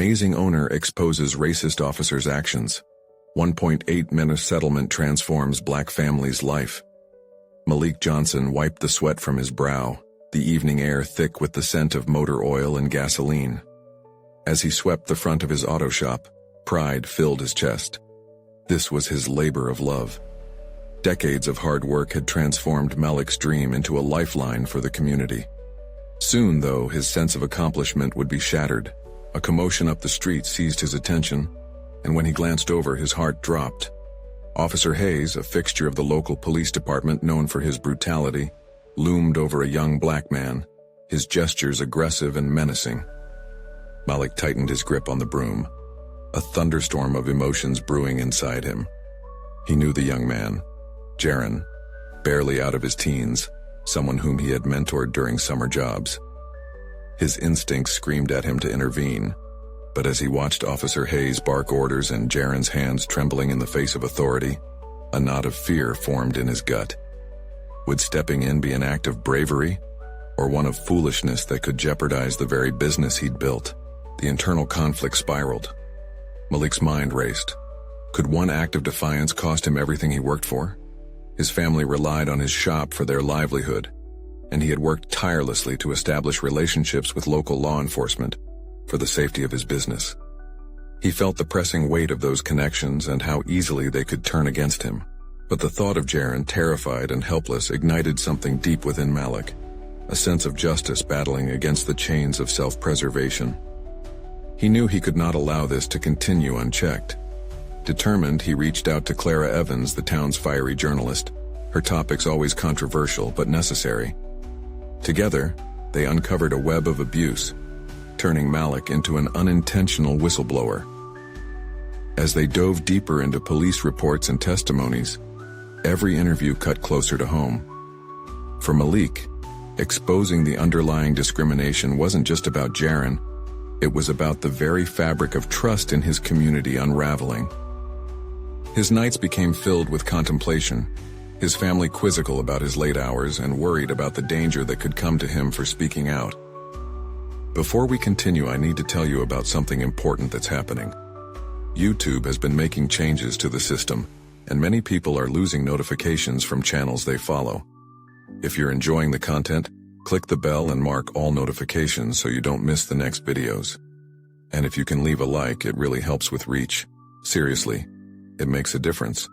Amazing owner exposes racist officer's actions. 1.8 minute settlement transforms black family's life. Malik Johnson wiped the sweat from his brow, the evening air thick with the scent of motor oil and gasoline. As he swept the front of his auto shop, pride filled his chest. This was his labor of love. Decades of hard work had transformed Malik's dream into a lifeline for the community. Soon, though, his sense of accomplishment would be shattered. A commotion up the street seized his attention, and when he glanced over, his heart dropped. Officer Hayes, a fixture of the local police department known for his brutality, loomed over a young black man, his gestures aggressive and menacing. Malik tightened his grip on the broom, a thunderstorm of emotions brewing inside him. He knew the young man, Jaron, barely out of his teens, someone whom he had mentored during summer jobs. His instincts screamed at him to intervene, but as he watched Officer Hayes bark orders and Jaron's hands trembling in the face of authority, a knot of fear formed in his gut. Would stepping in be an act of bravery, or one of foolishness that could jeopardize the very business he'd built? The internal conflict spiraled. Malik's mind raced. Could one act of defiance cost him everything he worked for? His family relied on his shop for their livelihood, and he had worked tirelessly to establish relationships with local law enforcement for the safety of his business. He felt the pressing weight of those connections and how easily they could turn against him. But the thought of Jaron, terrified and helpless, ignited something deep within Malik, a sense of justice battling against the chains of self-preservation. He knew he could not allow this to continue unchecked. Determined, he reached out to Clara Evans, the town's fiery journalist, her topics always controversial but necessary. Together, they uncovered a web of abuse, turning Malik into an unintentional whistleblower. As they dove deeper into police reports and testimonies, every interview cut closer to home. For Malik, exposing the underlying discrimination wasn't just about Jaron, it was about the very fabric of trust in his community unraveling. His nights became filled with contemplation, his family quizzical about his late hours and worried about the danger that could come to him for speaking out. Before we continue, I need to tell you about something important that's happening. YouTube has been making changes to the system, and many people are losing notifications from channels they follow. If you're enjoying the content, click the bell and mark all notifications so you don't miss the next videos. And if you can leave a like, it really helps with reach. Seriously, it makes a difference.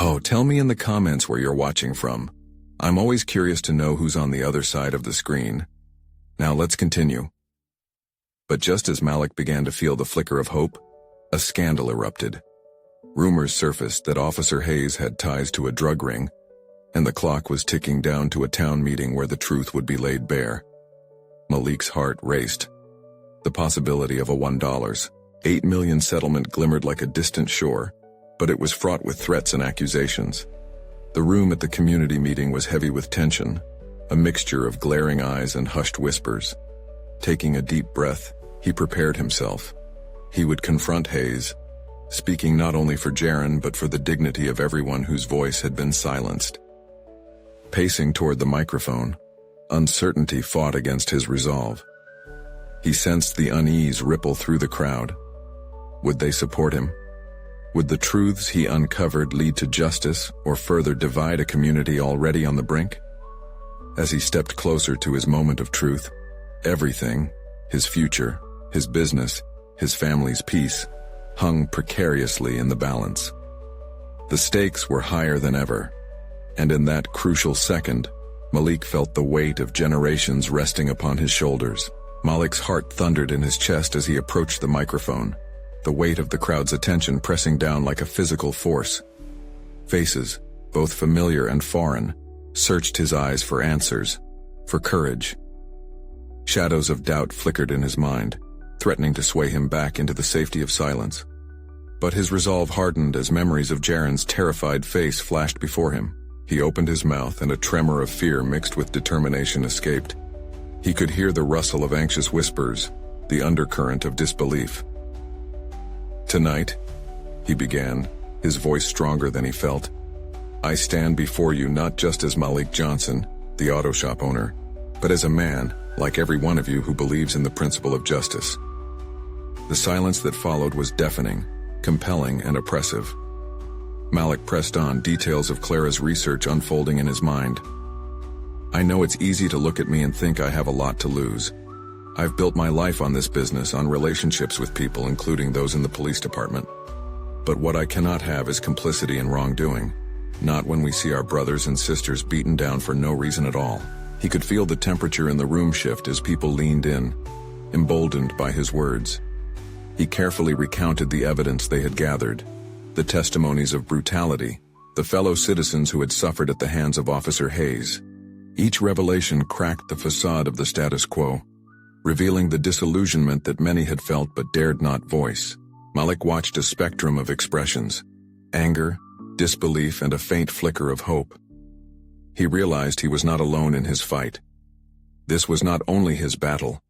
Oh, tell me in the comments where you're watching from. I'm always curious to know who's on the other side of the screen. Now let's continue. But just as Malik began to feel the flicker of hope, a scandal erupted. Rumors surfaced that Officer Hayes had ties to a drug ring, and the clock was ticking down to a town meeting where the truth would be laid bare. Malik's heart raced. The possibility of a $1.8 million settlement glimmered like a distant shore, but it was fraught with threats and accusations. The room at the community meeting was heavy with tension, a mixture of glaring eyes and hushed whispers. Taking a deep breath, he prepared himself. He would confront Hayes, speaking not only for Jaron but for the dignity of everyone whose voice had been silenced. Pacing toward the microphone, uncertainty fought against his resolve. He sensed the unease ripple through the crowd. Would they support him? Would the truths he uncovered lead to justice or further divide a community already on the brink? As he stepped closer to his moment of truth, everything, his future, his business, his family's peace, hung precariously in the balance. The stakes were higher than ever, and in that crucial second, Malik felt the weight of generations resting upon his shoulders. Malik's heart thundered in his chest as he approached the microphone, the weight of the crowd's attention pressing down like a physical force. Faces, both familiar and foreign, searched his eyes for answers, for courage. Shadows of doubt flickered in his mind, threatening to sway him back into the safety of silence. But his resolve hardened as memories of Jaron's terrified face flashed before him. He opened his mouth and a tremor of fear mixed with determination escaped. He could hear the rustle of anxious whispers, the undercurrent of disbelief. "Tonight," he began, his voice stronger than he felt, "I stand before you not just as Malik Johnson, the auto shop owner, but as a man, like every one of you, who believes in the principle of justice. The silence that followed was deafening, compelling, and oppressive. Malik pressed on, details of Clara's research unfolding in his mind. I know it's easy to look at me and think I have a lot to lose. I've built my life on this business, on relationships with people, including those in the police department. But what I cannot have is complicity in wrongdoing. Not when we see our brothers and sisters beaten down for no reason at all. He could feel the temperature in the room shift as people leaned in, emboldened by his words. He carefully recounted the evidence they had gathered, the testimonies of brutality, the fellow citizens who had suffered at the hands of Officer Hayes. Each revelation cracked the facade of the status quo, revealing the disillusionment that many had felt but dared not voice. Malik watched a spectrum of expressions: anger, disbelief, and a faint flicker of hope. He realized he was not alone in his fight. This was not only his battle,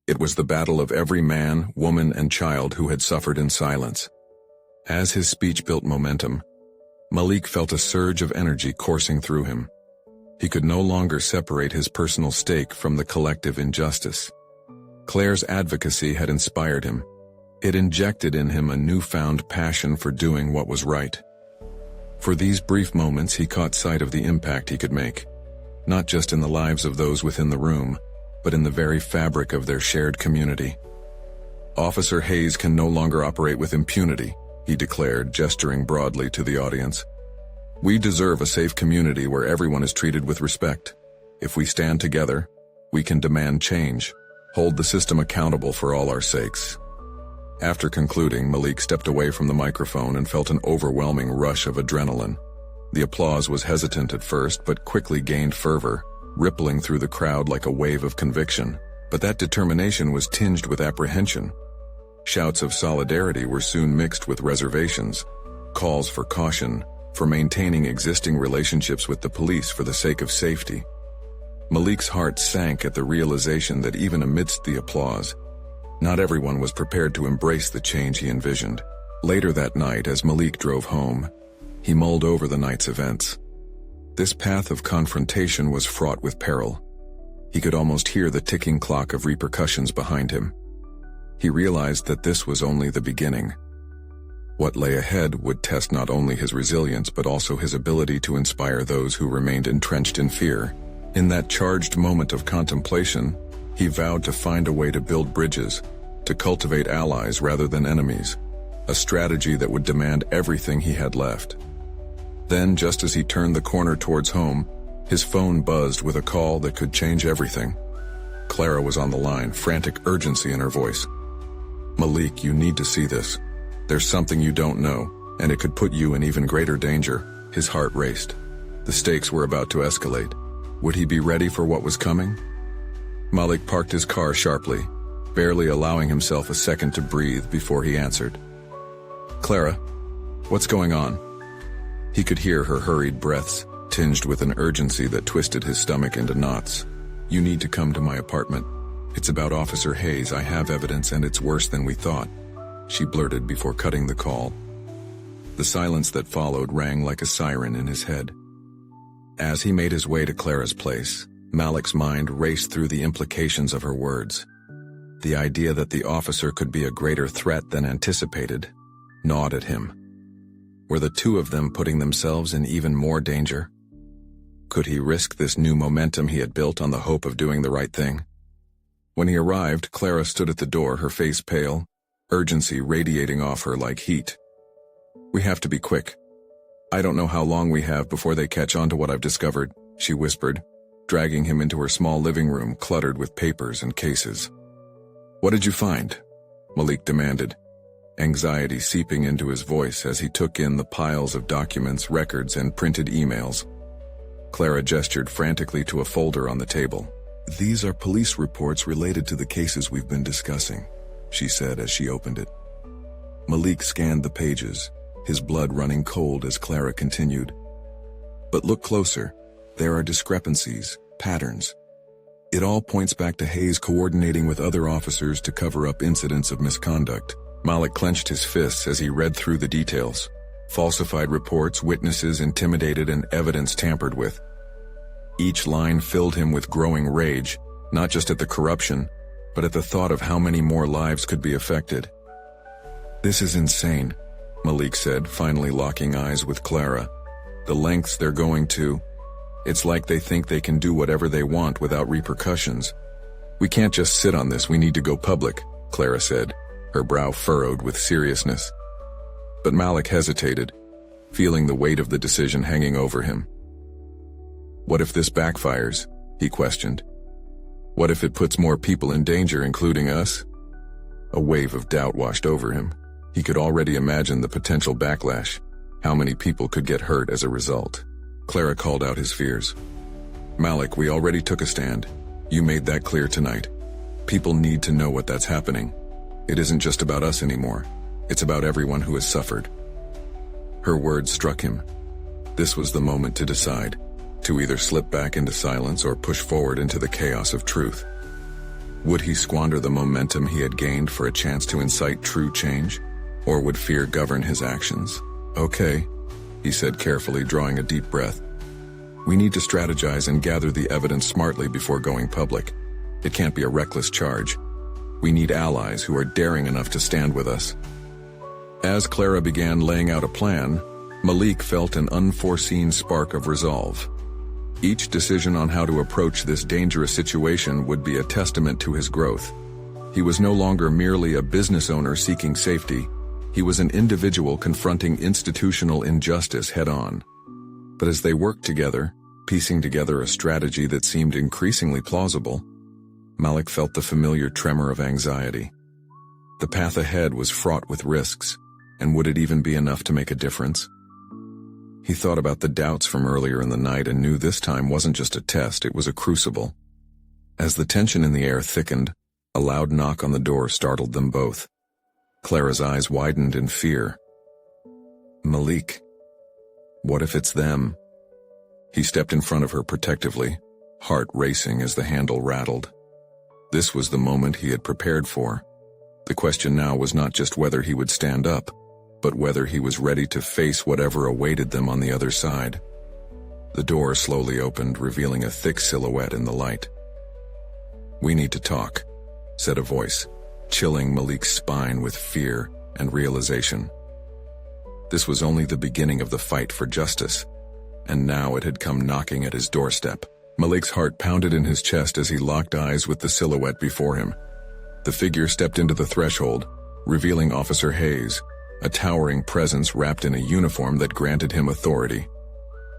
it was the battle of every man, woman, and child who had suffered in silence. As his speech built momentum, Malik felt a surge of energy coursing through him. He could no longer separate his personal stake from the collective injustice. Claire's advocacy had inspired him. It injected in him a newfound passion for doing what was right. For these brief moments, he caught sight of the impact he could make, not just in the lives of those within the room, but in the very fabric of their shared community. Officer Hayes can no longer operate with impunity, he declared, gesturing broadly to the audience. We deserve a safe community where everyone is treated with respect. If we stand together, we can demand change, hold the system accountable for all our sakes. After concluding, Malik stepped away from the microphone and felt an overwhelming rush of adrenaline. The applause was hesitant at first, but quickly gained fervor, rippling through the crowd like a wave of conviction. But that determination was tinged with apprehension. Shouts of solidarity were soon mixed with reservations, calls for caution, for maintaining existing relationships with the police for the sake of safety. Malik's heart sank at the realization that even amidst the applause, not everyone was prepared to embrace the change he envisioned. Later that night, as Malik drove home, he mulled over the night's events. This path of confrontation was fraught with peril. He could almost hear the ticking clock of repercussions behind him. He realized that this was only the beginning. What lay ahead would test not only his resilience but also his ability to inspire those who remained entrenched in fear. In that charged moment of contemplation, he vowed to find a way to build bridges, to cultivate allies rather than enemies, a strategy that would demand everything he had left. Then, just as he turned the corner towards home, his phone buzzed with a call that could change everything. Clara was on the line, frantic urgency in her voice. Malik, you need to see this. There's something you don't know, and it could put you in even greater danger. His heart raced. The stakes were about to escalate. Would he be ready for what was coming? Malik parked his car sharply, barely allowing himself a second to breathe before he answered. Clara, what's going on? He could hear her hurried breaths, tinged with an urgency that twisted his stomach into knots. You need to come to my apartment. It's about Officer Hayes. I have evidence and it's worse than we thought, she blurted before cutting the call. The silence that followed rang like a siren in his head. As he made his way to Clara's place, Malik's mind raced through the implications of her words. The idea that the officer could be a greater threat than anticipated gnawed at him. Were the two of them putting themselves in even more danger? Could he risk this new momentum he had built on the hope of doing the right thing? When he arrived, Clara stood at the door, her face pale, urgency radiating off her like heat. We have to be quick. I don't know how long we have before they catch on to what I've discovered, she whispered, dragging him into her small living room cluttered with papers and cases. What did you find? Malik demanded, anxiety seeping into his voice as he took in the piles of documents, records, and printed emails. Clara gestured frantically to a folder on the table. These are police reports related to the cases we've been discussing, she said as she opened it. Malik scanned the pages, his blood running cold as Clara continued. But look closer. There are discrepancies, patterns. It all points back to Hayes coordinating with other officers to cover up incidents of misconduct. Malik clenched his fists as he read through the details. Falsified reports, witnesses intimidated, and evidence tampered with. Each line filled him with growing rage, not just at the corruption, but at the thought of how many more lives could be affected. "This is insane," Malik said, finally locking eyes with Clara. "The lengths they're going to. It's like they think they can do whatever they want without repercussions. We can't just sit on this, we need to go public," Clara said, her brow furrowed with seriousness. But Malik hesitated, feeling the weight of the decision hanging over him. "What if this backfires?" he questioned. "What if it puts more people in danger, including us?" A wave of doubt washed over him. He could already imagine the potential backlash. How many people could get hurt as a result? Clara called out his fears. "Malik, we already took a stand. You made that clear tonight. People need to know what that's happening. It isn't just about us anymore. It's about everyone who has suffered." Her words struck him. This was the moment to decide, to either slip back into silence or push forward into the chaos of truth. Would he squander the momentum he had gained for a chance to incite true change? Or would fear govern his actions? "Okay," he said carefully, drawing a deep breath. "We need to strategize and gather the evidence smartly before going public. It can't be a reckless charge. We need allies who are daring enough to stand with us." As Clara began laying out a plan, Malik felt an unforeseen spark of resolve. Each decision on how to approach this dangerous situation would be a testament to his growth. He was no longer merely a business owner seeking safety. He was an individual confronting institutional injustice head-on. But as they worked together, piecing together a strategy that seemed increasingly plausible, Malik felt the familiar tremor of anxiety. The path ahead was fraught with risks, and would it even be enough to make a difference? He thought about the doubts from earlier in the night and knew this time wasn't just a test, it was a crucible. As the tension in the air thickened, a loud knock on the door startled them both. Clara's eyes widened in fear. "Malik, what if it's them?" He stepped in front of her protectively, heart racing as the handle rattled. This was the moment he had prepared for. The question now was not just whether he would stand up, but whether he was ready to face whatever awaited them on the other side. The door slowly opened, revealing a thick silhouette in the light. "We need to talk," said a voice, chilling Malik's spine with fear and realization. This was only the beginning of the fight for justice, and now it had come knocking at his doorstep. Malik's heart pounded in his chest as he locked eyes with the silhouette before him. The figure stepped into the threshold, revealing Officer Hayes, a towering presence wrapped in a uniform that granted him authority.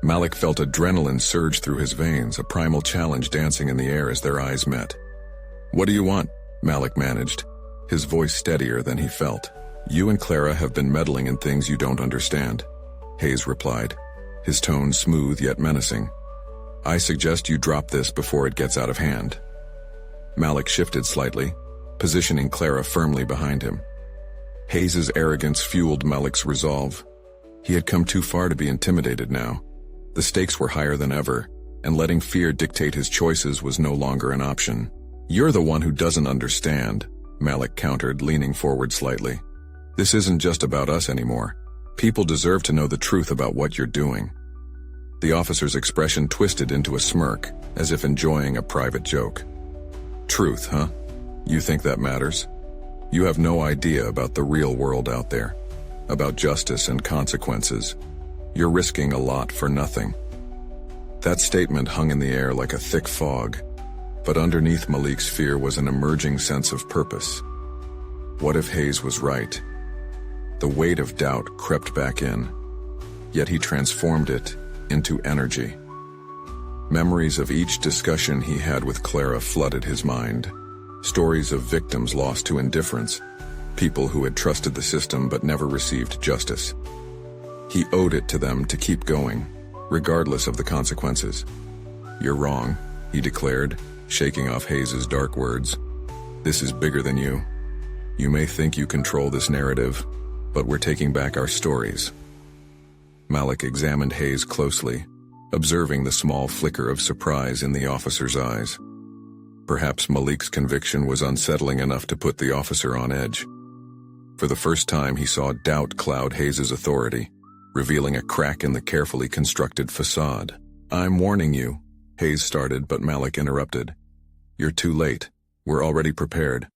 Malik felt adrenaline surge through his veins, a primal challenge dancing in the air as their eyes met. "What do you want?" Malik managed, his voice steadier than he felt. "You and Clara have been meddling in things you don't understand," Hayes replied, his tone smooth yet menacing. "I suggest you drop this before it gets out of hand." Malik shifted slightly, positioning Clara firmly behind him. Hayes's arrogance fueled Malik's resolve. He had come too far to be intimidated now. The stakes were higher than ever, and letting fear dictate his choices was no longer an option. "You're the one who doesn't understand," Malik countered, leaning forward slightly. "This isn't just about us anymore. People deserve to know the truth about what you're doing." The officer's expression twisted into a smirk, as if enjoying a private joke. "Truth, huh? You think that matters? You have no idea about the real world out there, about justice and consequences. You're risking a lot for nothing." That statement hung in the air like a thick fog, but underneath Malik's fear was an emerging sense of purpose. What if Hayes was right? The weight of doubt crept back in, yet he transformed it into energy. Memories of each discussion he had with Clara flooded his mind. Stories of victims lost to indifference, people who had trusted the system but never received justice. He owed it to them to keep going, regardless of the consequences. "You're wrong," he declared, shaking off Hayes's dark words. "This is bigger than you. You may think you control this narrative, but we're taking back our stories." Malik examined Hayes closely, observing the small flicker of surprise in the officer's eyes. Perhaps Malik's conviction was unsettling enough to put the officer on edge. For the first time, he saw doubt cloud Hayes's authority, revealing a crack in the carefully constructed facade. "I'm warning you," Hayes started, but Malik interrupted. "You're too late. We're already prepared.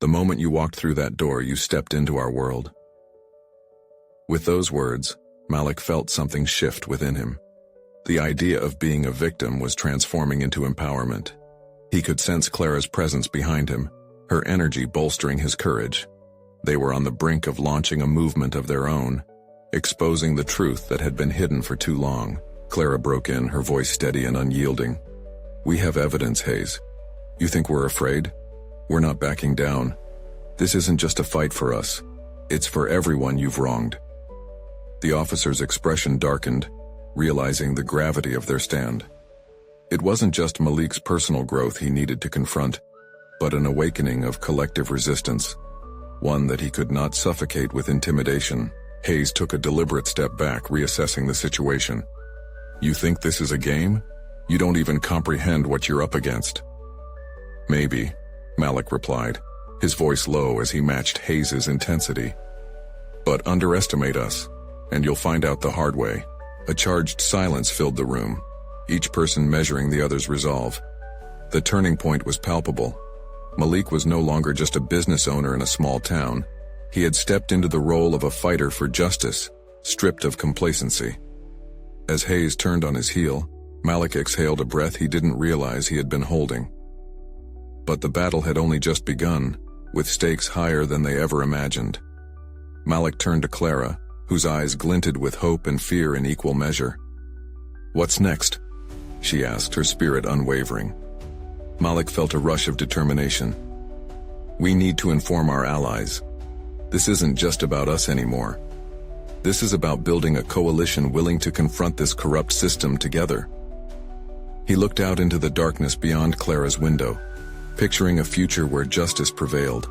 The moment you walked through that door, you stepped into our world. With those words, Malik felt something shift within him. The idea of being a victim was transforming into empowerment. He could sense Clara's presence behind him, her energy bolstering his courage. They were on the brink of launching a movement of their own, exposing the truth that had been hidden for too long. Clara broke in, her voice steady and unyielding. "We have evidence, Hayes. You think we're afraid? We're not backing down. This isn't just a fight for us. It's for everyone you've wronged." The officer's expression darkened, realizing the gravity of their stand. It wasn't just Malik's personal growth he needed to confront, but an awakening of collective resistance, one that he could not suffocate with intimidation. Hayes took a deliberate step back, reassessing the situation. "You think this is a game? You don't even comprehend what you're up against." "Maybe," Malik replied, his voice low as he matched Hayes's intensity. "But underestimate us, and you'll find out the hard way." A charged silence filled the room, each person measuring the other's resolve. The turning point was palpable. Malik was no longer just a business owner in a small town. He had stepped into the role of a fighter for justice, stripped of complacency. As Hayes turned on his heel, Malik exhaled a breath he didn't realize he had been holding. But the battle had only just begun, with stakes higher than they ever imagined. Malik turned to Clara, whose eyes glinted with hope and fear in equal measure. "What's next?" she asked, her spirit unwavering. Malik felt a rush of determination. "We need to inform our allies. This isn't just about us anymore. This is about building a coalition willing to confront this corrupt system together." He looked out into the darkness beyond Clara's window, picturing a future where justice prevailed,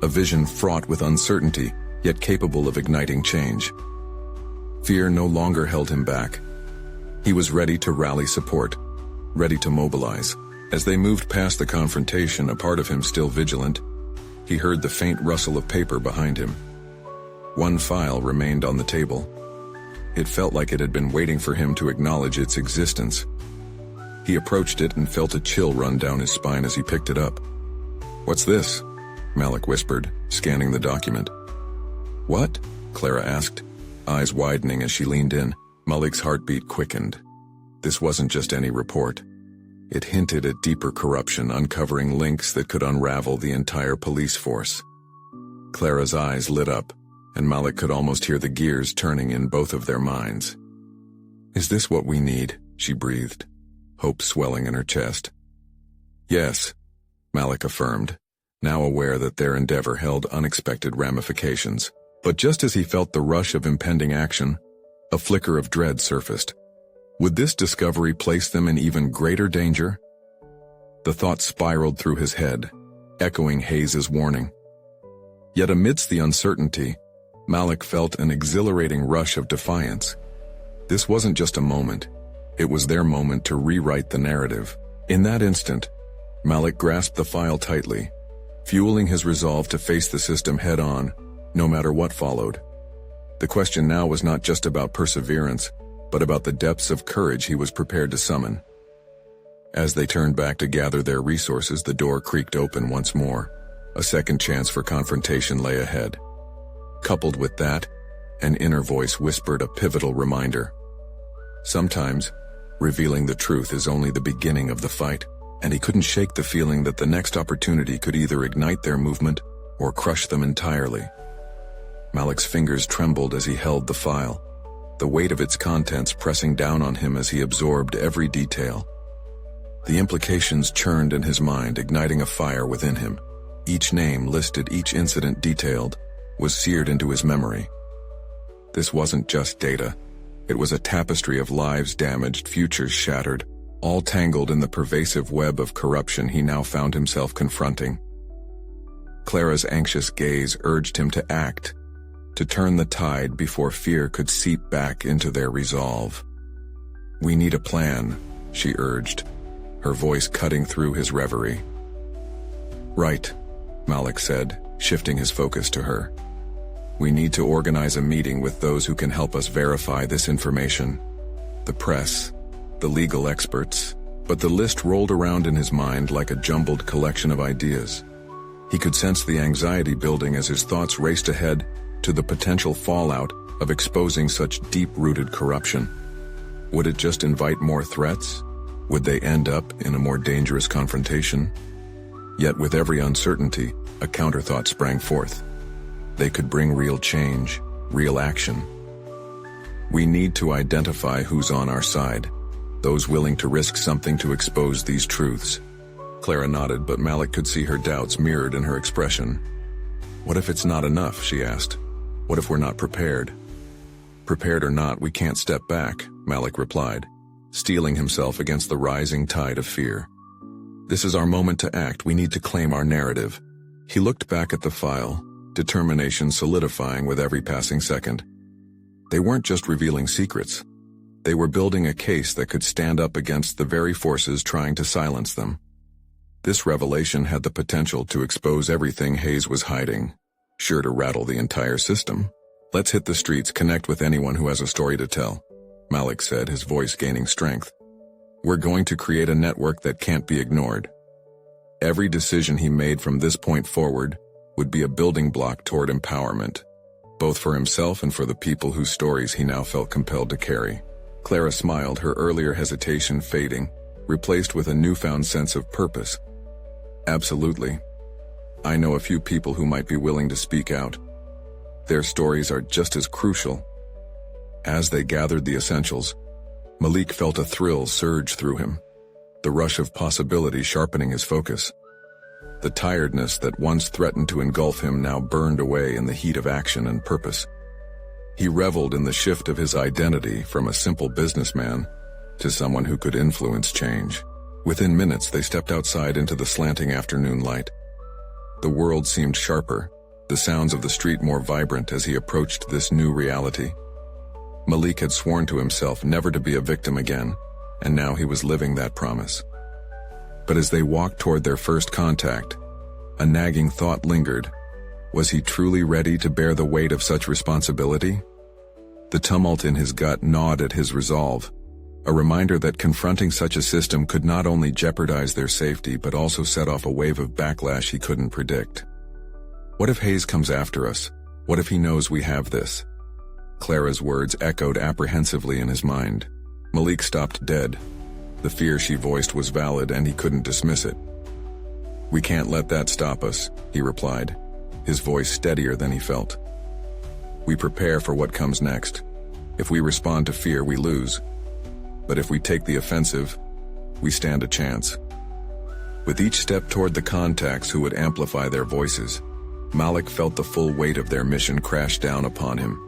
a vision fraught with uncertainty, yet capable of igniting change. Fear no longer held him back. He was ready to rally support, ready to mobilize. As they moved past the confrontation, a part of him still vigilant, he heard the faint rustle of paper behind him. One file remained on the table. It felt like it had been waiting for him to acknowledge its existence. He approached it and felt a chill run down his spine as he picked it up. "What's this?" Malik whispered, scanning the document. "What?" Clara asked, eyes widening as she leaned in. Malik's heartbeat quickened. This wasn't just any report. It hinted at deeper corruption, uncovering links that could unravel the entire police force. Clara's eyes lit up, and Malik could almost hear the gears turning in both of their minds. "Is this what we need?" she breathed, hope swelling in her chest. "Yes," Malik affirmed, now aware that their endeavor held unexpected ramifications. But just as he felt the rush of impending action, a flicker of dread surfaced. Would this discovery place them in even greater danger? The thought spiraled through his head, echoing Hayes's warning. Yet amidst the uncertainty, Malik felt an exhilarating rush of defiance. This wasn't just a moment. It was their moment to rewrite the narrative. In that instant, Malik grasped the file tightly, fueling his resolve to face the system head-on, no matter what followed. The question now was not just about perseverance, but about the depths of courage he was prepared to summon. As they turned back to gather their resources, the door creaked open once more. A second chance for confrontation lay ahead. Coupled with that, an inner voice whispered a pivotal reminder. Sometimes, revealing the truth is only the beginning of the fight, and he couldn't shake the feeling that the next opportunity could either ignite their movement or crush them entirely. Malik's fingers trembled as he held the file, the weight of its contents pressing down on him as he absorbed every detail. The implications churned in his mind, igniting a fire within him. Each name listed, each incident detailed, was seared into his memory. This wasn't just data. It was a tapestry of lives damaged, futures shattered, all tangled in the pervasive web of corruption he now found himself confronting. Clara's anxious gaze urged him to act, to turn the tide before fear could seep back into their resolve. "We need a plan," she urged, her voice cutting through his reverie. "Right," Malik said, shifting his focus to her. "We need to organize a meeting with those who can help us verify this information. The press, the legal experts." But the list rolled around in his mind like a jumbled collection of ideas. He could sense the anxiety building as his thoughts raced ahead to the potential fallout of exposing such deep-rooted corruption? Would it just invite more threats? Would they end up in a more dangerous confrontation? Yet with every uncertainty, a counterthought sprang forth. They could bring real change, real action. We need to identify who's on our side, those willing to risk something to expose these truths. Clara nodded, but Malik could see her doubts mirrored in her expression. What if it's not enough, she asked. What if we're not prepared? Prepared or not, we can't step back, Malik replied, steeling himself against the rising tide of fear. This is our moment to act. We need to claim our narrative. He looked back at the file, determination solidifying with every passing second. They weren't just revealing secrets. They were building a case that could stand up against the very forces trying to silence them. This revelation had the potential to expose everything Hayes was hiding, sure to rattle the entire system. Let's hit the streets, connect with anyone who has a story to tell, Malik said, his voice gaining strength. We're going to create a network that can't be ignored. Every decision he made from this point forward would be a building block toward empowerment, both for himself and for the people whose stories he now felt compelled to carry. Clara smiled, her earlier hesitation fading, replaced with a newfound sense of purpose. Absolutely. I know a few people who might be willing to speak out. Their stories are just as crucial. As they gathered the essentials, Malik felt a thrill surge through him, the rush of possibility sharpening his focus. The tiredness that once threatened to engulf him now burned away in the heat of action and purpose. He reveled in the shift of his identity from a simple businessman to someone who could influence change. Within minutes, they stepped outside into the slanting afternoon light. The world seemed sharper, the sounds of the street more vibrant as he approached this new reality. Malik had sworn to himself never to be a victim again, and now he was living that promise. But as they walked toward their first contact, a nagging thought lingered. Was he truly ready to bear the weight of such responsibility? The tumult in his gut gnawed at his resolve, a reminder that confronting such a system could not only jeopardize their safety but also set off a wave of backlash he couldn't predict. What if Hayes comes after us? What if he knows we have this? Clara's words echoed apprehensively in his mind. Malik stopped dead. The fear she voiced was valid and he couldn't dismiss it. We can't let that stop us, he replied, his voice steadier than he felt. We prepare for what comes next. If we respond to fear, we lose. But if we take the offensive, we stand a chance. With each step toward the contacts who would amplify their voices, Malik felt the full weight of their mission crash down upon him.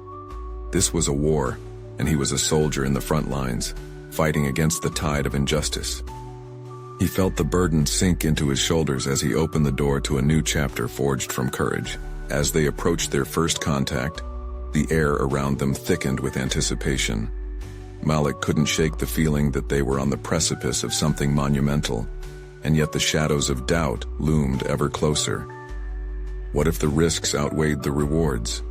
This was a war, and he was a soldier in the front lines, fighting against the tide of injustice. He felt the burden sink into his shoulders as he opened the door to a new chapter forged from courage. As they approached their first contact, the air around them thickened with anticipation. Malik couldn't shake the feeling that they were on the precipice of something monumental, and yet the shadows of doubt loomed ever closer. What if the risks outweighed the rewards?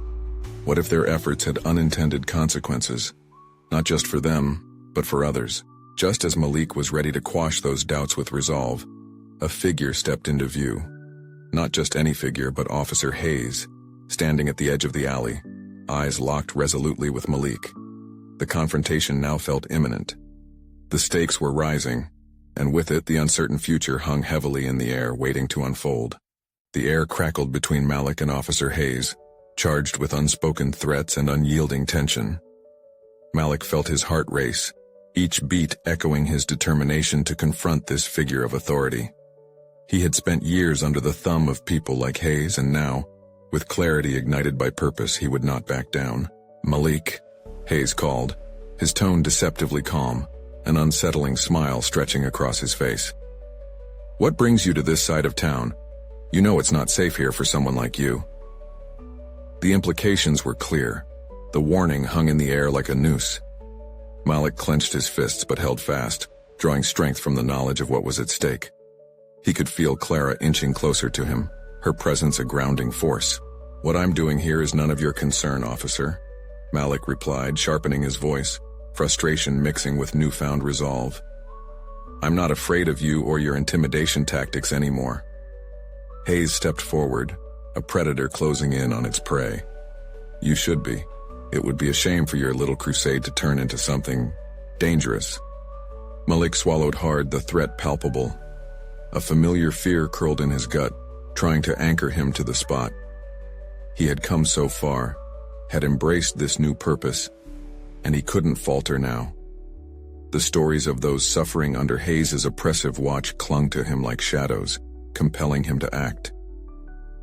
What if their efforts had unintended consequences, not just for them, but for others? Just as Malik was ready to quash those doubts with resolve, a figure stepped into view. Not just any figure, but Officer Hayes, standing at the edge of the alley, eyes locked resolutely with Malik. The confrontation now felt imminent. The stakes were rising, and with it the uncertain future hung heavily in the air, waiting to unfold. The air crackled between Malik and Officer Hayes, charged with unspoken threats and unyielding tension. Malik felt his heart race, each beat echoing his determination to confront this figure of authority. He had spent years under the thumb of people like Hayes, and now, with clarity ignited by purpose, he would not back down. Malik, Hayes called, his tone deceptively calm, an unsettling smile stretching across his face. What brings you to this side of town? You know it's not safe here for someone like you. The implications were clear. The warning hung in the air like a noose. Malik clenched his fists but held fast, drawing strength from the knowledge of what was at stake. He could feel Clara inching closer to him, her presence a grounding force. What I'm doing here is none of your concern, officer, Malik replied, sharpening his voice, frustration mixing with newfound resolve. I'm not afraid of you or your intimidation tactics anymore. Hayes stepped forward, a predator closing in on its prey. You should be. It would be a shame for your little crusade to turn into something dangerous. Malik swallowed hard, the threat palpable. A familiar fear curled in his gut, trying to anchor him to the spot. He had come so far, had embraced this new purpose, and he couldn't falter now. The stories of those suffering under Hayes' oppressive watch clung to him like shadows, compelling him to act.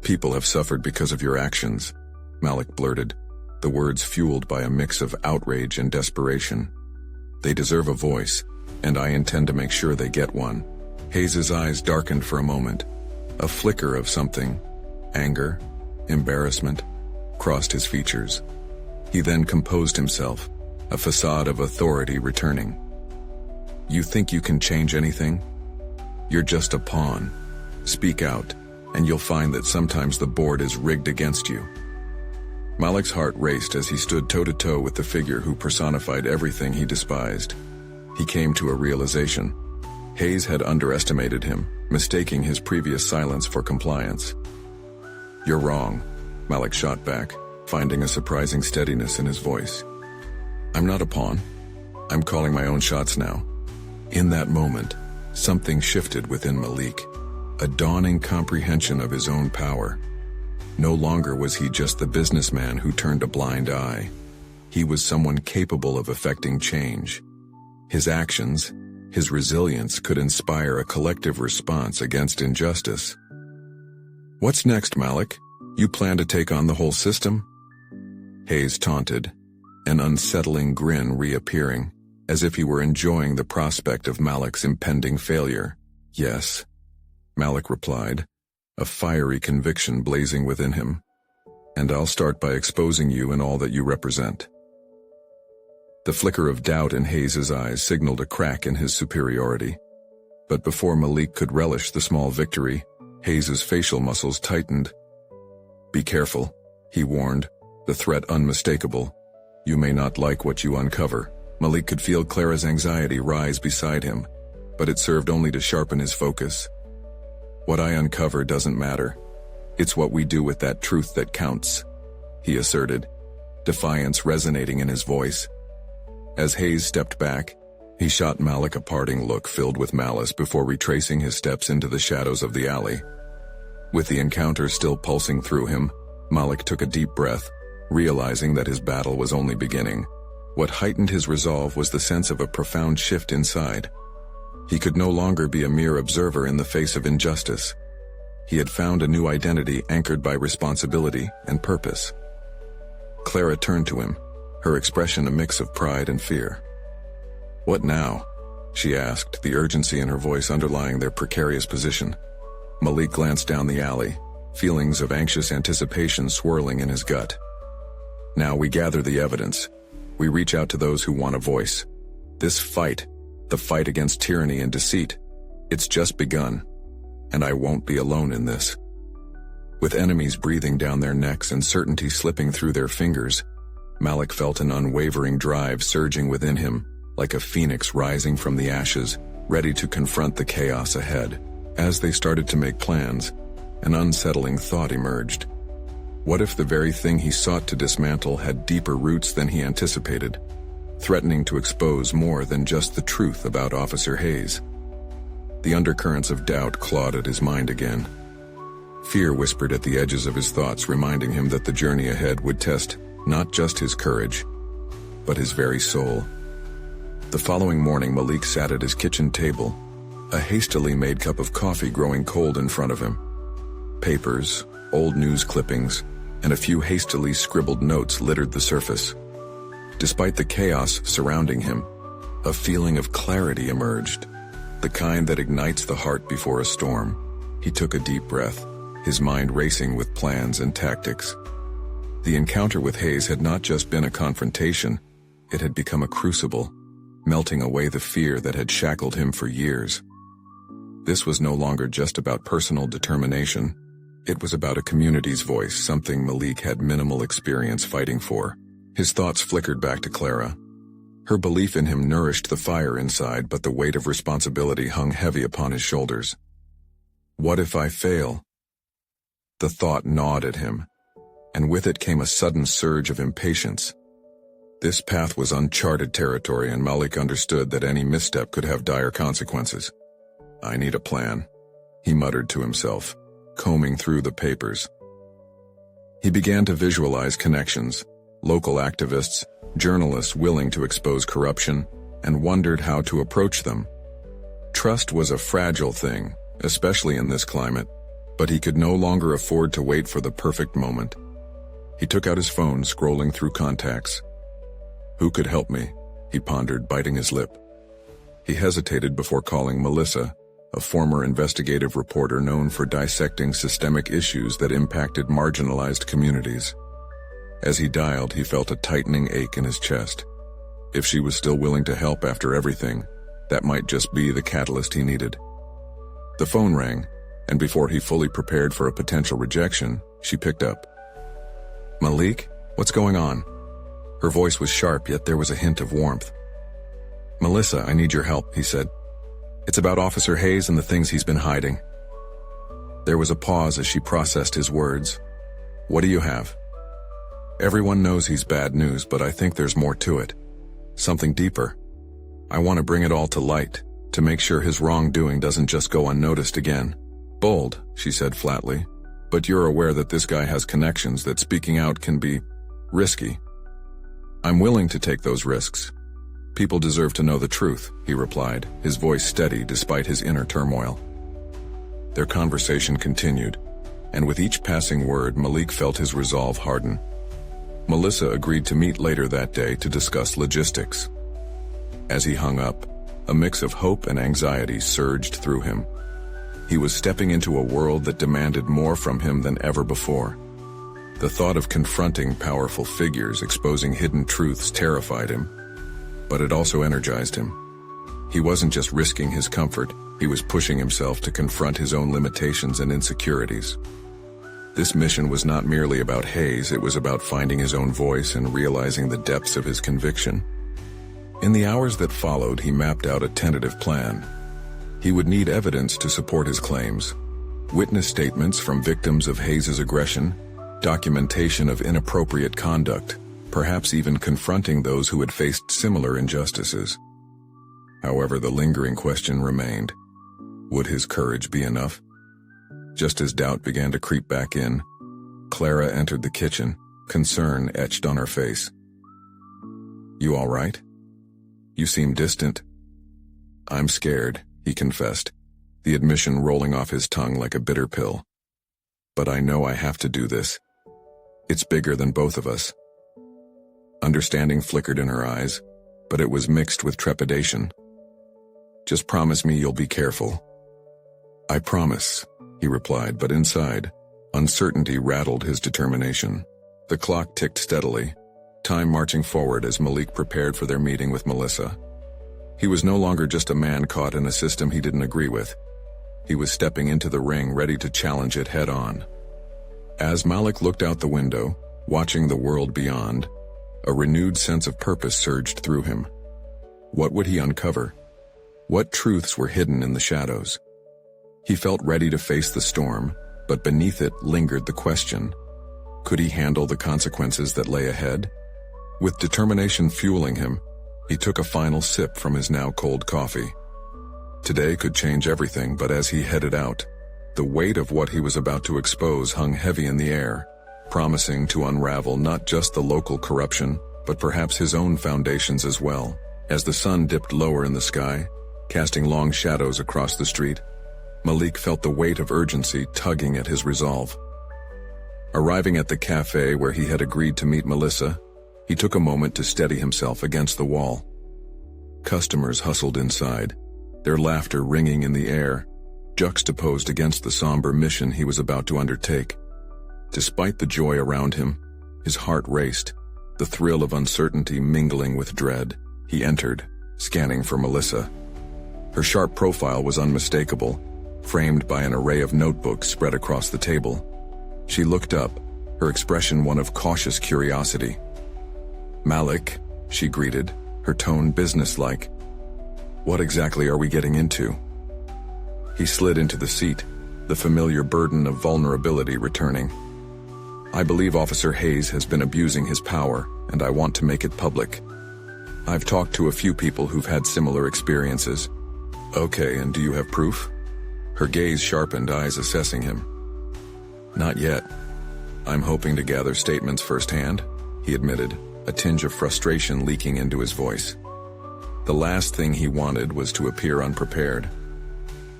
"People have suffered because of your actions," Malik blurted, the words fueled by a mix of outrage and desperation. "They deserve a voice, and I intend to make sure they get one." Hayes' eyes darkened for a moment. A flicker of something, anger, embarrassment, crossed his features. He then composed himself, a facade of authority returning. "You think you can change anything? You're just a pawn. Speak out, and you'll find that sometimes the board is rigged against you." Malik's heart raced as he stood toe-to-toe with the figure who personified everything he despised. He came to a realization. Hayes had underestimated him, mistaking his previous silence for compliance. "You're wrong," Malik shot back, finding a surprising steadiness in his voice. "I'm not a pawn. I'm calling my own shots now." In that moment, something shifted within Malik, a dawning comprehension of his own power. No longer was he just the businessman who turned a blind eye. He was someone capable of effecting change. His actions, his resilience could inspire a collective response against injustice. "What's next, Malik? You plan to take on the whole system?" Hayes taunted, an unsettling grin reappearing, as if he were enjoying the prospect of Malik's impending failure. "Yes," Malik replied, a fiery conviction blazing within him. "And I'll start by exposing you and all that you represent." The flicker of doubt in Hayes' eyes signaled a crack in his superiority. But before Malik could relish the small victory, Hayes' facial muscles tightened. "Be careful," he warned, the threat unmistakable. "You may not like what you uncover." Malik could feel Clara's anxiety rise beside him, but it served only to sharpen his focus. "What I uncover doesn't matter. It's what we do with that truth that counts," he asserted, defiance resonating in his voice. As Hayes stepped back, he shot Malik a parting look filled with malice before retracing his steps into the shadows of the alley. With the encounter still pulsing through him, Malik took a deep breath, realizing that his battle was only beginning. What heightened his resolve was the sense of a profound shift inside. He could no longer be a mere observer in the face of injustice. He had found a new identity anchored by responsibility and purpose. Clara turned to him, her expression a mix of pride and fear. "What now?" she asked, the urgency in her voice underlying their precarious position. Malik glanced down the alley, feelings of anxious anticipation swirling in his gut. "Now we gather the evidence. We reach out to those who want a voice. This fight, the fight against tyranny and deceit, it's just begun. And I won't be alone in this." With enemies breathing down their necks and certainty slipping through their fingers, Malik felt an unwavering drive surging within him, like a phoenix rising from the ashes, ready to confront the chaos ahead. As they started to make plans, an unsettling thought emerged. What if the very thing he sought to dismantle had deeper roots than he anticipated, threatening to expose more than just the truth about Officer Hayes? The undercurrents of doubt clawed at his mind again. Fear whispered at the edges of his thoughts, reminding him that the journey ahead would test not just his courage, but his very soul. The following morning, Malik sat at his kitchen table, a hastily made cup of coffee growing cold in front of him. Papers, old news clippings, and a few hastily scribbled notes littered the surface. Despite the chaos surrounding him, a feeling of clarity emerged, the kind that ignites the heart before a storm. He took a deep breath, his mind racing with plans and tactics. The encounter with Hayes had not just been a confrontation, it had become a crucible, melting away the fear that had shackled him for years. This was no longer just about personal determination. It was about a community's voice, something Malik had minimal experience fighting for. His thoughts flickered back to Clara. Her belief in him nourished the fire inside, but the weight of responsibility hung heavy upon his shoulders. What if I fail? The thought gnawed at him, and with it came a sudden surge of impatience. This path was uncharted territory, and Malik understood that any misstep could have dire consequences. "I need a plan," he muttered to himself, combing through the papers. He began to visualize connections, local activists, journalists willing to expose corruption, and wondered how to approach them. Trust was a fragile thing, especially in this climate, but he could no longer afford to wait for the perfect moment. He took out his phone, scrolling through contacts. Who could help me? He pondered, biting his lip. He hesitated before calling Melissa, a former investigative reporter known for dissecting systemic issues that impacted marginalized communities. As he dialed, he felt a tightening ache in his chest. If she was still willing to help after everything, that might just be the catalyst he needed. The phone rang, and before he fully prepared for a potential rejection, she picked up. "Malik, what's going on?" Her voice was sharp, yet there was a hint of warmth. "Melissa, I need your help," he said. "It's about Officer Hayes and the things he's been hiding." There was a pause as she processed his words. "What do you have?" "Everyone knows he's bad news, but I think there's more to it. Something deeper. I want to bring it all to light, to make sure his wrongdoing doesn't just go unnoticed again." "Bold," she said flatly, "but you're aware that this guy has connections, that speaking out can be risky." "I'm willing to take those risks. People deserve to know the truth," he replied, his voice steady despite his inner turmoil. Their conversation continued, and with each passing word, Malik felt his resolve harden. Melissa agreed to meet later that day to discuss logistics. As he hung up, a mix of hope and anxiety surged through him. He was stepping into a world that demanded more from him than ever before. The thought of confronting powerful figures, exposing hidden truths, terrified him, but it also energized him. He wasn't just risking his comfort, he was pushing himself to confront his own limitations and insecurities. This mission was not merely about Hayes, it was about finding his own voice and realizing the depths of his conviction. In the hours that followed, he mapped out a tentative plan. He would need evidence to support his claims. Witness statements from victims of Hayes's aggression, documentation of inappropriate conduct, perhaps even confronting those who had faced similar injustices. However, the lingering question remained. Would his courage be enough? Just as doubt began to creep back in, Clara entered the kitchen, concern etched on her face. "You all right? You seem distant." "I'm scared," he confessed, the admission rolling off his tongue like a bitter pill. "But I know I have to do this. It's bigger than both of us." Understanding flickered in her eyes, but it was mixed with trepidation. "Just promise me you'll be careful." "I promise," he replied, but inside, uncertainty rattled his determination. The clock ticked steadily, time marching forward as Malik prepared for their meeting with Melissa. He was no longer just a man caught in a system he didn't agree with. He was stepping into the ring, ready to challenge it head-on. As Malik looked out the window, watching the world beyond, a renewed sense of purpose surged through him. What would he uncover? What truths were hidden in the shadows? He felt ready to face the storm, but beneath it lingered the question. Could he handle the consequences that lay ahead? With determination fueling him, he took a final sip from his now cold coffee. Today could change everything, but as he headed out, the weight of what he was about to expose hung heavy in the air, promising to unravel not just the local corruption, but perhaps his own foundations as well. As the sun dipped lower in the sky, casting long shadows across the street, Malik felt the weight of urgency tugging at his resolve. Arriving at the cafe where he had agreed to meet Melissa, he took a moment to steady himself against the wall. Customers hustled inside, their laughter ringing in the air, juxtaposed against the somber mission he was about to undertake. Despite the joy around him, his heart raced, the thrill of uncertainty mingling with dread. He entered, scanning for Melissa. Her sharp profile was unmistakable, framed by an array of notebooks spread across the table. She looked up, her expression one of cautious curiosity. "Malik," she greeted, her tone businesslike. "What exactly are we getting into?" He slid into the seat, the familiar burden of vulnerability returning. I believe Officer Hayes has been abusing his power, and I want to make it public. I've talked to a few people who've had similar experiences. Okay, and do you have proof? Her gaze sharpened, eyes assessing him. Not yet. I'm hoping to gather statements firsthand, he admitted, a tinge of frustration leaking into his voice. The last thing he wanted was to appear unprepared.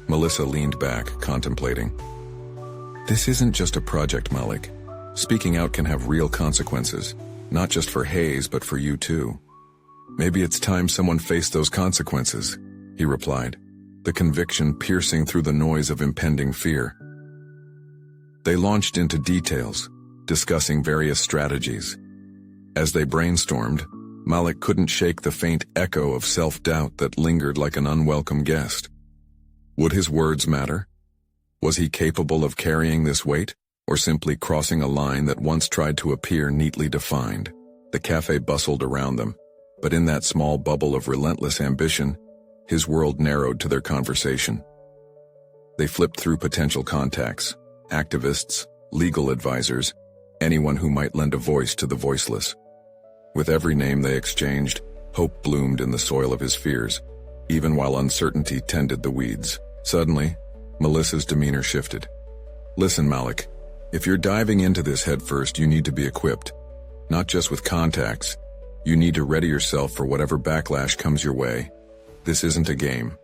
Melissa leaned back, contemplating. This isn't just a project, Malik. Speaking out can have real consequences, not just for Hayes, but for you too. Maybe it's time someone faced those consequences, he replied, the conviction piercing through the noise of impending fear. They launched into details, discussing various strategies. As they brainstormed, Malik couldn't shake the faint echo of self-doubt that lingered like an unwelcome guest. Would his words matter? Was he capable of carrying this weight, or simply crossing a line that once tried to appear neatly defined? The cafe bustled around them, but in that small bubble of relentless ambition, his world narrowed to their conversation. They flipped through potential contacts, activists, legal advisors, anyone who might lend a voice to the voiceless. With every name they exchanged, hope bloomed in the soil of his fears, even while uncertainty tended the weeds. Suddenly, Melissa's demeanor shifted. Listen, Malik, if you're diving into this headfirst, you need to be equipped. Not just with contacts, you need to ready yourself for whatever backlash comes your way. This isn't a game.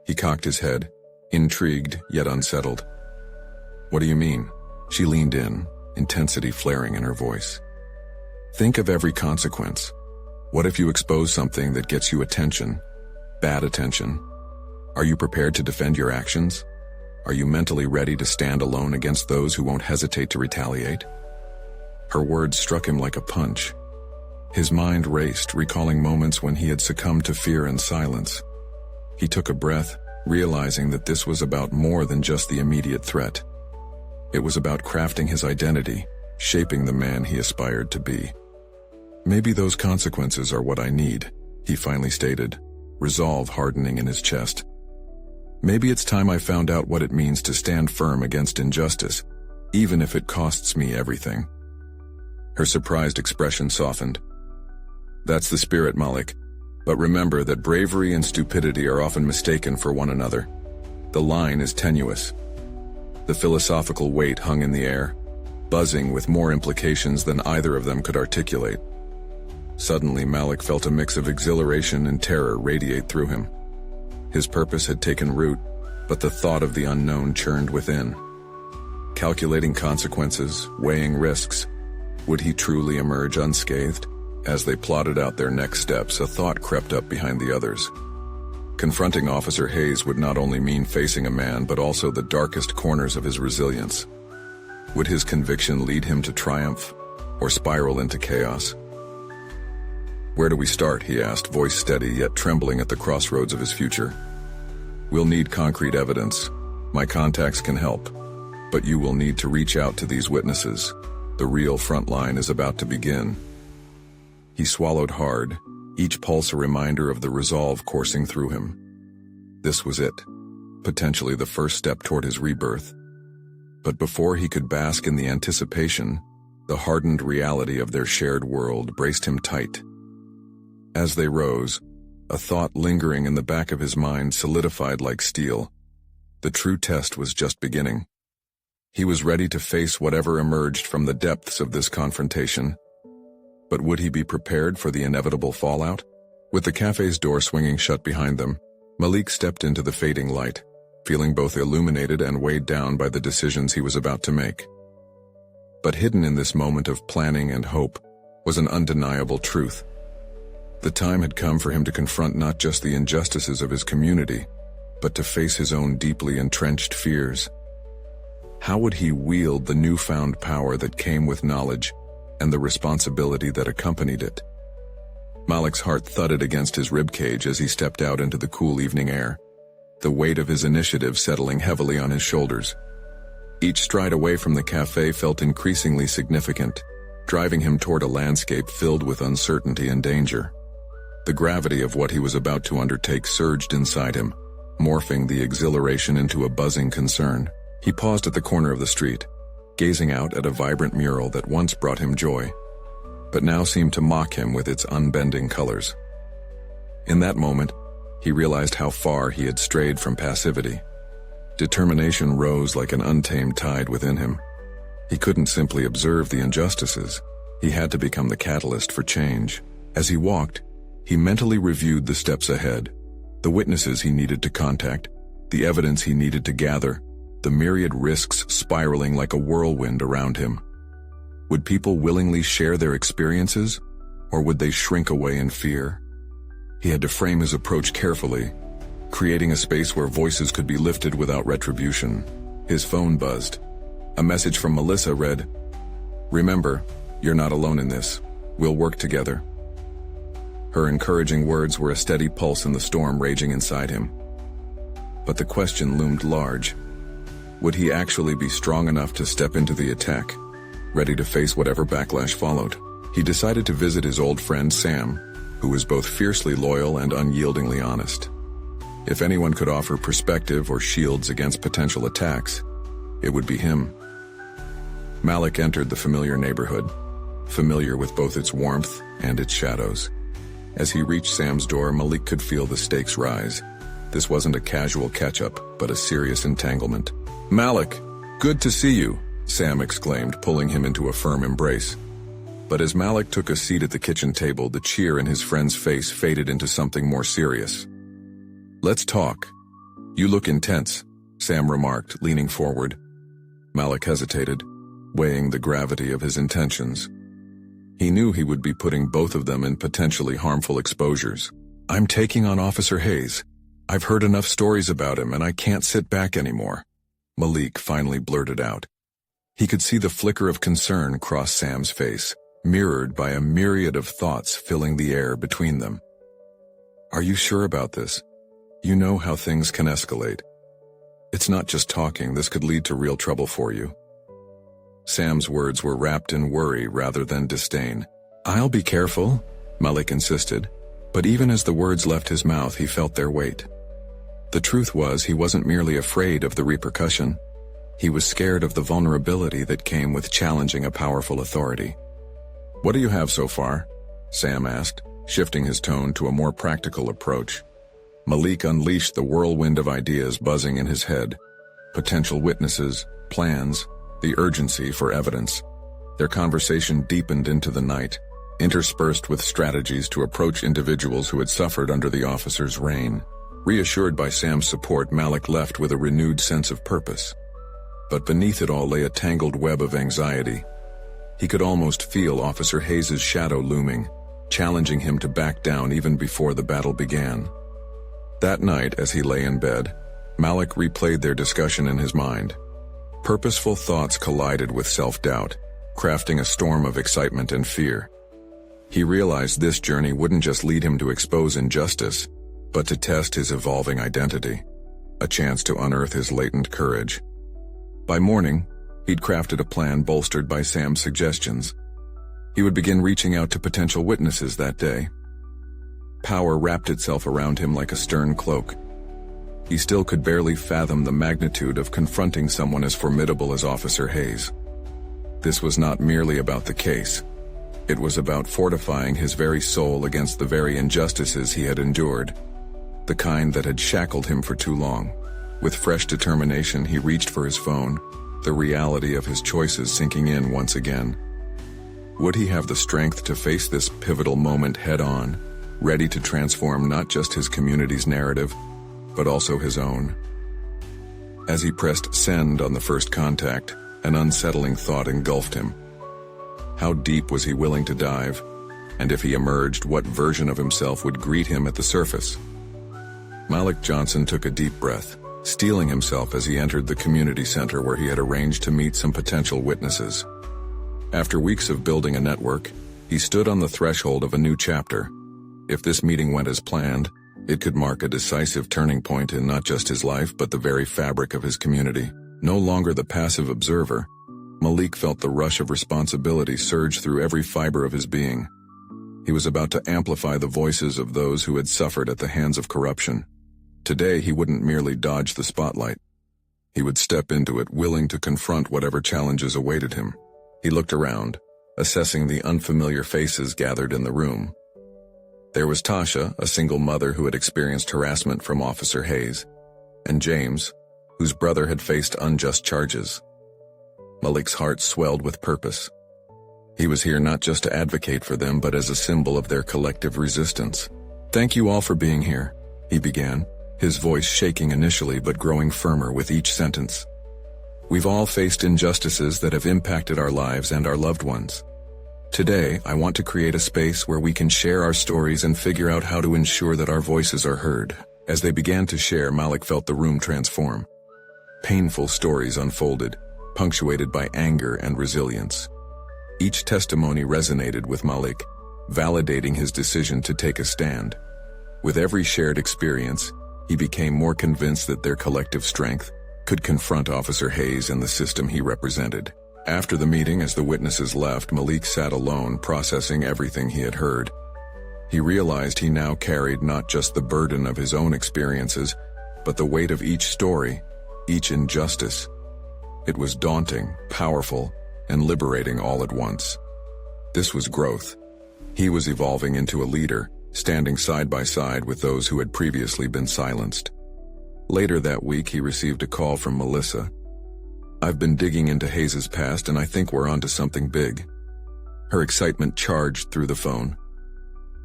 He cocked his head, intrigued yet unsettled. What do you mean? She leaned in, intensity flaring in her voice. Think of every consequence. What if you expose something that gets you attention? Bad attention? Are you prepared to defend your actions? Are you mentally ready to stand alone against those who won't hesitate to retaliate? Her words struck him like a punch. His mind raced, recalling moments when he had succumbed to fear and silence. He took a breath, realizing that this was about more than just the immediate threat. It was about crafting his identity, shaping the man he aspired to be. Maybe those consequences are what I need, he finally stated, resolve hardening in his chest. Maybe it's time I found out what it means to stand firm against injustice, even if it costs me everything. Her surprised expression softened. That's the spirit, Malik. But remember that bravery and stupidity are often mistaken for one another. The line is tenuous. The philosophical weight hung in the air, buzzing with more implications than either of them could articulate. Suddenly, Malik felt a mix of exhilaration and terror radiate through him. His purpose had taken root, but the thought of the unknown churned within. Calculating consequences, weighing risks. Would he truly emerge unscathed? As they plotted out their next steps, a thought crept up behind the others. Confronting Officer Hayes would not only mean facing a man, but also the darkest corners of his resilience. Would his conviction lead him to triumph, or spiral into chaos? Where do we start, he asked, voice steady yet trembling at the crossroads of his future. We'll need concrete evidence. My contacts can help, but you will need to reach out to these witnesses. The real front line is about to begin. He swallowed hard, each pulse a reminder of the resolve coursing through him. This was it, potentially the first step toward his rebirth. But before he could bask in the anticipation, the hardened reality of their shared world braced him tight. As they rose, a thought lingering in the back of his mind solidified like steel. The true test was just beginning. He was ready to face whatever emerged from the depths of this confrontation. But would he be prepared for the inevitable fallout? With the cafe's door swinging shut behind them, Malik stepped into the fading light, feeling both illuminated and weighed down by the decisions he was about to make. But hidden in this moment of planning and hope was an undeniable truth. The time had come for him to confront not just the injustices of his community, but to face his own deeply entrenched fears. How would he wield the newfound power that came with knowledge and the responsibility that accompanied it? Malik's heart thudded against his ribcage as he stepped out into the cool evening air, the weight of his initiative settling heavily on his shoulders. Each stride away from the cafe felt increasingly significant, driving him toward a landscape filled with uncertainty and danger. The gravity of what he was about to undertake surged inside him, morphing the exhilaration into a buzzing concern. He paused at the corner of the street, gazing out at a vibrant mural that once brought him joy, but now seemed to mock him with its unbending colors. In that moment, he realized how far he had strayed from passivity. Determination rose like an untamed tide within him. He couldn't simply observe the injustices. He had to become the catalyst for change. As he walked, he mentally reviewed the steps ahead, the witnesses he needed to contact, the evidence he needed to gather, the myriad risks spiraling like a whirlwind around him. Would people willingly share their experiences, or would they shrink away in fear? He had to frame his approach carefully, creating a space where voices could be lifted without retribution. His phone buzzed. A message from Melissa read, "Remember, you're not alone in this. We'll work together." Her encouraging words were a steady pulse in the storm raging inside him. But the question loomed large. Would he actually be strong enough to step into the attack, ready to face whatever backlash followed? He decided to visit his old friend Sam, who was both fiercely loyal and unyieldingly honest. If anyone could offer perspective or shields against potential attacks, it would be him. Malik entered the familiar neighborhood, familiar with both its warmth and its shadows. As he reached Sam's door, Malik could feel the stakes rise. This wasn't a casual catch-up, but a serious entanglement. "Malik, good to see you," Sam exclaimed, pulling him into a firm embrace. But as Malik took a seat at the kitchen table, the cheer in his friend's face faded into something more serious. "Let's talk. You look intense," Sam remarked, leaning forward. Malik hesitated, weighing the gravity of his intentions. He knew he would be putting both of them in potentially harmful exposures. "I'm taking on Officer Hayes. I've heard enough stories about him and I can't sit back anymore," Malik finally blurted out. He could see the flicker of concern cross Sam's face, mirrored by a myriad of thoughts filling the air between them. "Are you sure about this? You know how things can escalate. It's not just talking, this could lead to real trouble for you." Sam's words were wrapped in worry rather than disdain. "I'll be careful," Malik insisted, but even as the words left his mouth, he felt their weight. The truth was, he wasn't merely afraid of the repercussion. He was scared of the vulnerability that came with challenging a powerful authority. "What do you have so far?" Sam asked, shifting his tone to a more practical approach. Malik unleashed the whirlwind of ideas buzzing in his head. Potential witnesses, plans, the urgency for evidence. Their conversation deepened into the night, interspersed with strategies to approach individuals who had suffered under the officer's reign. Reassured by Sam's support, Malik left with a renewed sense of purpose. But beneath it all lay a tangled web of anxiety. He could almost feel Officer Hayes' shadow looming, challenging him to back down even before the battle began. That night, as he lay in bed, Malik replayed their discussion in his mind. Purposeful thoughts collided with self-doubt, crafting a storm of excitement and fear. He realized this journey wouldn't just lead him to expose injustice, but to test his evolving identity, a chance to unearth his latent courage. By morning, he'd crafted a plan bolstered by Sam's suggestions. He would begin reaching out to potential witnesses that day. Power wrapped itself around him like a stern cloak. He still could barely fathom the magnitude of confronting someone as formidable as Officer Hayes. This was not merely about the case. It was about fortifying his very soul against the very injustices he had endured, the kind that had shackled him for too long. With fresh determination, he reached for his phone, the reality of his choices sinking in once again. Would he have the strength to face this pivotal moment head-on, ready to transform not just his community's narrative, but also his own? As he pressed send on the first contact, an unsettling thought engulfed him. How deep was he willing to dive? And if he emerged, what version of himself would greet him at the surface? Malik Johnson took a deep breath, steeling himself as he entered the community center where he had arranged to meet some potential witnesses. After weeks of building a network, he stood on the threshold of a new chapter. If this meeting went as planned, it could mark a decisive turning point in not just his life but the very fabric of his community. No longer the passive observer, Malik felt the rush of responsibility surge through every fiber of his being. He was about to amplify the voices of those who had suffered at the hands of corruption. Today he wouldn't merely dodge the spotlight. He would step into it, willing to confront whatever challenges awaited him. He looked around, assessing the unfamiliar faces gathered in the room. There was Tasha, a single mother who had experienced harassment from Officer Hayes, and James, whose brother had faced unjust charges. Malik's heart swelled with purpose. He was here not just to advocate for them, but as a symbol of their collective resistance. "Thank you all for being here," he began, his voice shaking initially but growing firmer with each sentence. "We've all faced injustices that have impacted our lives and our loved ones. Today, I want to create a space where we can share our stories and figure out how to ensure that our voices are heard." As they began to share, Malik felt the room transform. Painful stories unfolded, punctuated by anger and resilience. Each testimony resonated with Malik, validating his decision to take a stand. With every shared experience, he became more convinced that their collective strength could confront Officer Hayes and the system he represented. After the meeting, as the witnesses left, Malik sat alone, processing everything he had heard. He realized he now carried not just the burden of his own experiences, but the weight of each story, each injustice. It was daunting, powerful, and liberating all at once. This was growth. He was evolving into a leader, standing side by side with those who had previously been silenced. Later that week, he received a call from Melissa. "I've been digging into Hayes' past, and I think we're onto something big." Her excitement charged through the phone.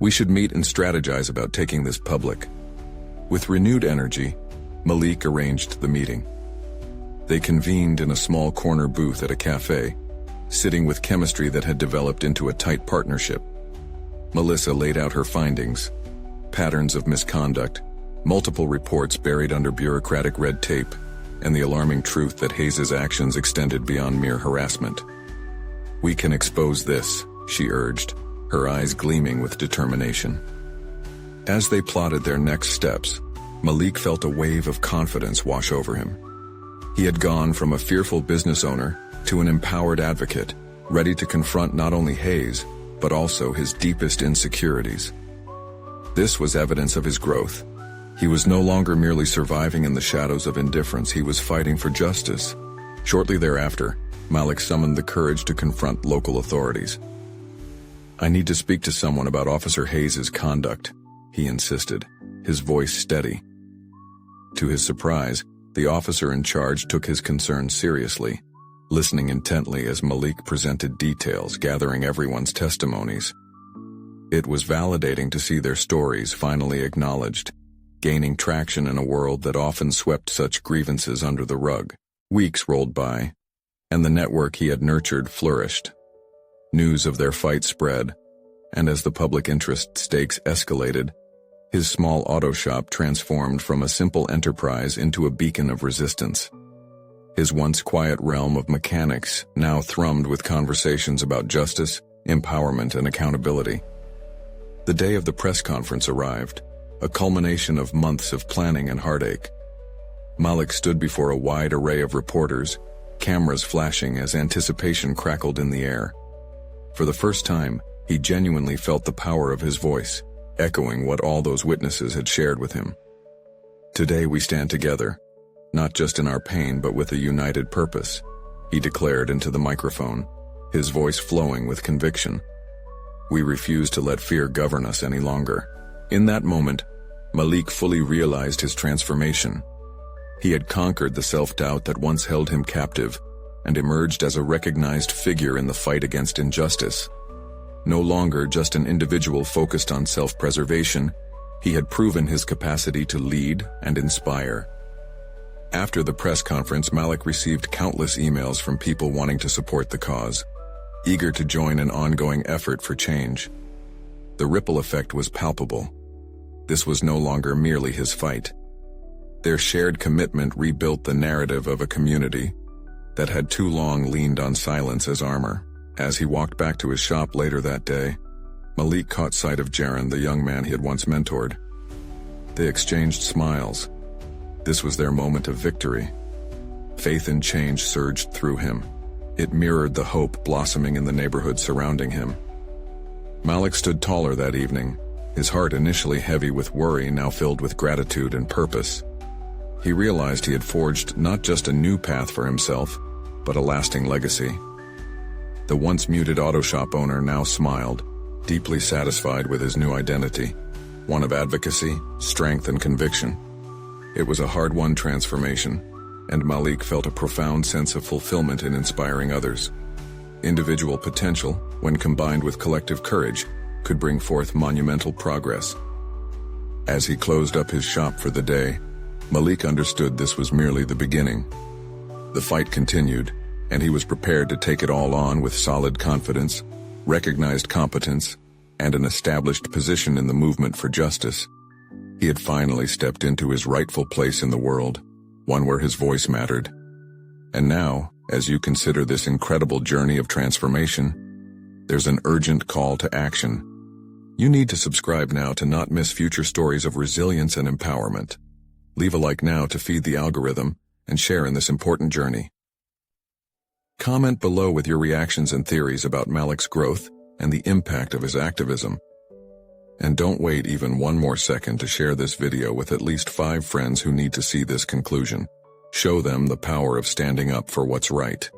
"We should meet and strategize about taking this public." With renewed energy, Malik arranged the meeting. They convened in a small corner booth at a cafe, sitting with chemistry that had developed into a tight partnership. Melissa laid out her findings: patterns of misconduct, multiple reports buried under bureaucratic red tape, and the alarming truth that Hayes' actions extended beyond mere harassment. "We can expose this," she urged, her eyes gleaming with determination. As they plotted their next steps, Malik felt a wave of confidence wash over him. He had gone from a fearful business owner to an empowered advocate, ready to confront not only Hayes, but also his deepest insecurities. This was evidence of his growth. He was no longer merely surviving in the shadows of indifference, he was fighting for justice. Shortly thereafter, Malik summoned the courage to confront local authorities. "I need to speak to someone about Officer Hayes' conduct," he insisted, his voice steady. To his surprise, the officer in charge took his concerns seriously, listening intently as Malik presented details, gathering everyone's testimonies. It was validating to see their stories finally acknowledged, gaining traction in a world that often swept such grievances under the rug. Weeks rolled by, and the network he had nurtured flourished. News of their fight spread, and as the public interest stakes escalated, his small auto shop transformed from a simple enterprise into a beacon of resistance. His once quiet realm of mechanics now thrummed with conversations about justice, empowerment, and accountability. The day of the press conference arrived, a culmination of months of planning and heartache. Malik stood before a wide array of reporters, cameras flashing as anticipation crackled in the air. For the first time, he genuinely felt the power of his voice, echoing what all those witnesses had shared with him. "Today we stand together, not just in our pain but with a united purpose," he declared into the microphone, his voice flowing with conviction. "We refuse to let fear govern us any longer." In that moment, Malik fully realized his transformation. He had conquered the self-doubt that once held him captive and emerged as a recognized figure in the fight against injustice. No longer just an individual focused on self-preservation, he had proven his capacity to lead and inspire. After the press conference, Malik received countless emails from people wanting to support the cause, eager to join an ongoing effort for change. The ripple effect was palpable. This was no longer merely his fight. Their shared commitment rebuilt the narrative of a community that had too long leaned on silence as armor. As he walked back to his shop later that day, Malik caught sight of Jaron, the young man he had once mentored. They exchanged smiles. This was their moment of victory. Faith in change surged through him. It mirrored the hope blossoming in the neighborhood surrounding him. Malik stood taller that evening, his heart initially heavy with worry, now filled with gratitude and purpose. He realized he had forged not just a new path for himself, but a lasting legacy. The once muted auto shop owner now smiled, deeply satisfied with his new identity, one of advocacy, strength, and conviction. It was a hard-won transformation, and Malik felt a profound sense of fulfillment in inspiring others. Individual potential, when combined with collective courage, could bring forth monumental progress. As he closed up his shop for the day, Malik understood this was merely the beginning. The fight continued, and he was prepared to take it all on with solid confidence, recognized competence, and an established position in the movement for justice. He had finally stepped into his rightful place in the world, one where his voice mattered. And now, as you consider this incredible journey of transformation, there's an urgent call to action. You need to subscribe now to not miss future stories of resilience and empowerment. Leave a like now to feed the algorithm and share in this important journey. Comment below with your reactions and theories about Malik's growth and the impact of his activism. And don't wait even one more second to share this video with at least 5 friends who need to see this conclusion. Show them the power of standing up for what's right.